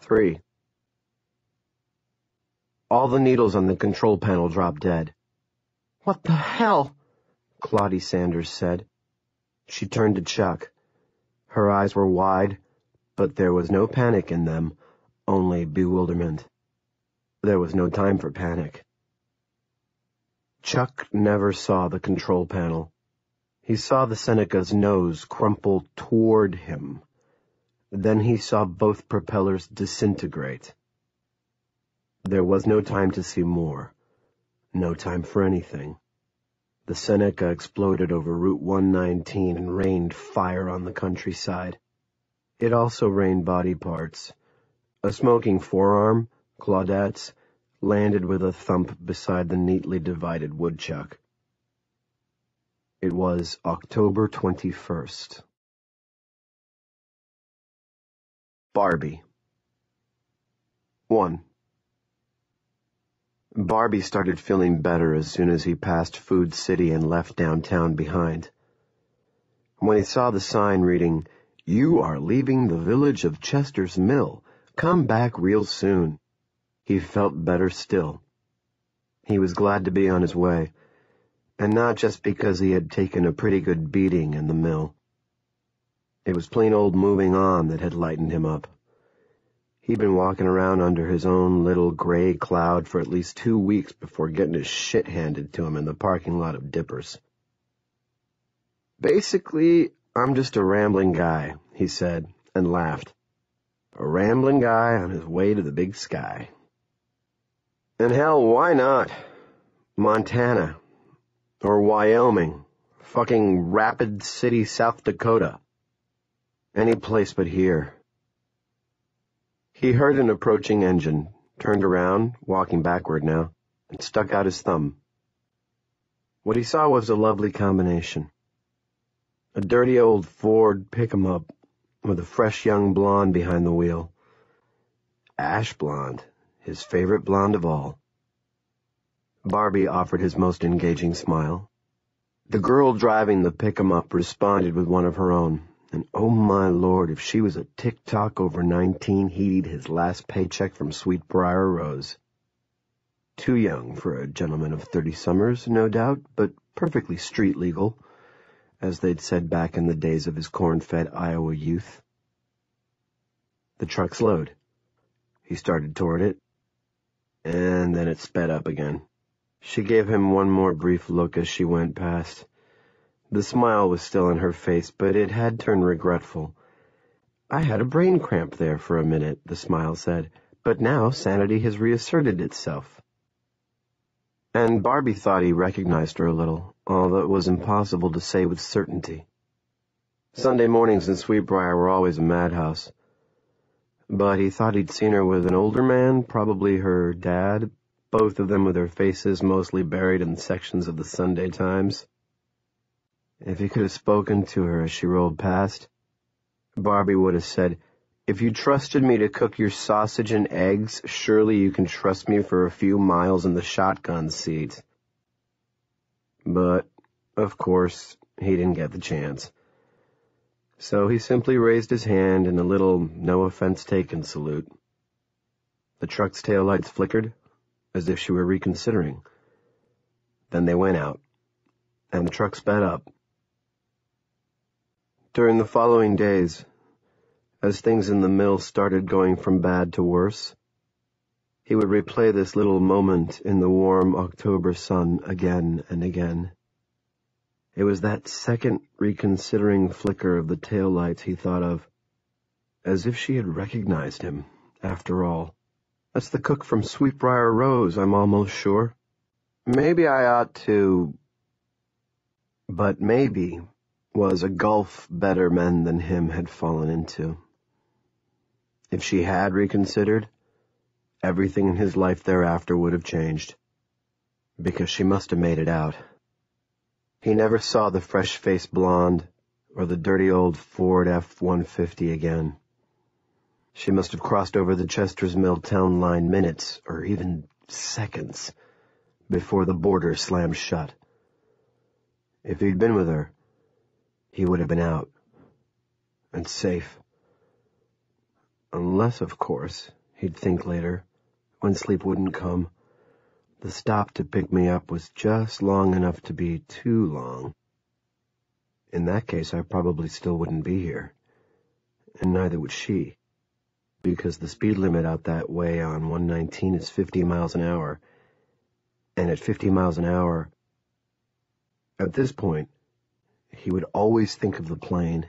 3. All the needles on the control panel dropped dead. "What the hell?" Claudie Sanders said. She turned to Chuck. Her eyes were wide, but there was no panic in them, only bewilderment. There was no time for panic. Chuck never saw the control panel. He saw the Seneca's nose crumple toward him. Then he saw both propellers disintegrate. There was no time to see more. No time for anything. The Seneca exploded over Route 119 and rained fire on the countryside. It also rained body parts. A smoking forearm, Claudette's, landed with a thump beside the neatly divided woodchuck. It was October 21st. Barbie. 1. Barbie started feeling better as soon as he passed Food City and left downtown behind. When he saw the sign reading, "You are leaving the village of Chester's Mill. Come back real soon," he felt better still. He was glad to be on his way, and not just because he had taken a pretty good beating in the mill. It was plain old moving on that had lightened him up. He'd been walking around under his own little gray cloud for at least 2 weeks before getting his shit handed to him in the parking lot of Dippers. "Basically, I'm just a rambling guy," he said, and laughed. "A rambling guy on his way to the big sky. And hell, why not? Montana. Or Wyoming. Fucking Rapid City, South Dakota. Any place but here." He heard an approaching engine, turned around, walking backward now, and stuck out his thumb. What he saw was a lovely combination. A dirty old Ford pick-em-up with a fresh young blonde behind the wheel. Ash blonde, his favorite blonde of all. Barbie offered his most engaging smile. The girl driving the pick-em-up responded with one of her own. And oh my lord, if she was a tick-tock over 19, he'd eat his last paycheck from Sweetbriar Rose. Too young for a gentleman of 30 summers, no doubt, but perfectly street legal, as they'd said back in the days of his corn-fed Iowa youth. The truck slowed. He started toward it, and then it sped up again. She gave him one more brief look as she went past. The smile was still on her face, but it had turned regretful. "I had a brain cramp there for a minute," the smile said, "but now sanity has reasserted itself." And Barbie thought he recognized her a little, although it was impossible to say with certainty. Sunday mornings in Sweetbriar were always a madhouse. But he thought he'd seen her with an older man, probably her dad, both of them with their faces mostly buried in sections of the Sunday Times. If he could have spoken to her as she rolled past, Barbie would have said, "If you trusted me to cook your sausage and eggs, surely you can trust me for a few miles in the shotgun seat." But, of course, he didn't get the chance. So he simply raised his hand in a little no-offense-taken salute. The truck's taillights flickered, as if she were reconsidering. Then they went out, and the truck sped up. During the following days, as things in the mill started going from bad to worse, he would replay this little moment in the warm October sun again and again. It was that second reconsidering flicker of the taillights he thought of, as if she had recognized him, after all. "That's the cook from Sweetbriar Rose, I'm almost sure. Maybe I ought to—" But maybe was a gulf better men than him had fallen into. If she had reconsidered, everything in his life thereafter would have changed, because she must have made it out. He never saw the fresh-faced blonde or the dirty old Ford F-150 again. She must have crossed over the Chester's Mill town line minutes, or even seconds, before the border slammed shut. If he'd been with her, he would have been out and safe. Unless, of course, he'd think later, when sleep wouldn't come, the stop to pick me up was just long enough to be too long. In that case, I probably still wouldn't be here. And neither would she, because the speed limit out that way on 119 is 50 miles an hour, and at 50 miles an hour, at this point, he would always think of the plane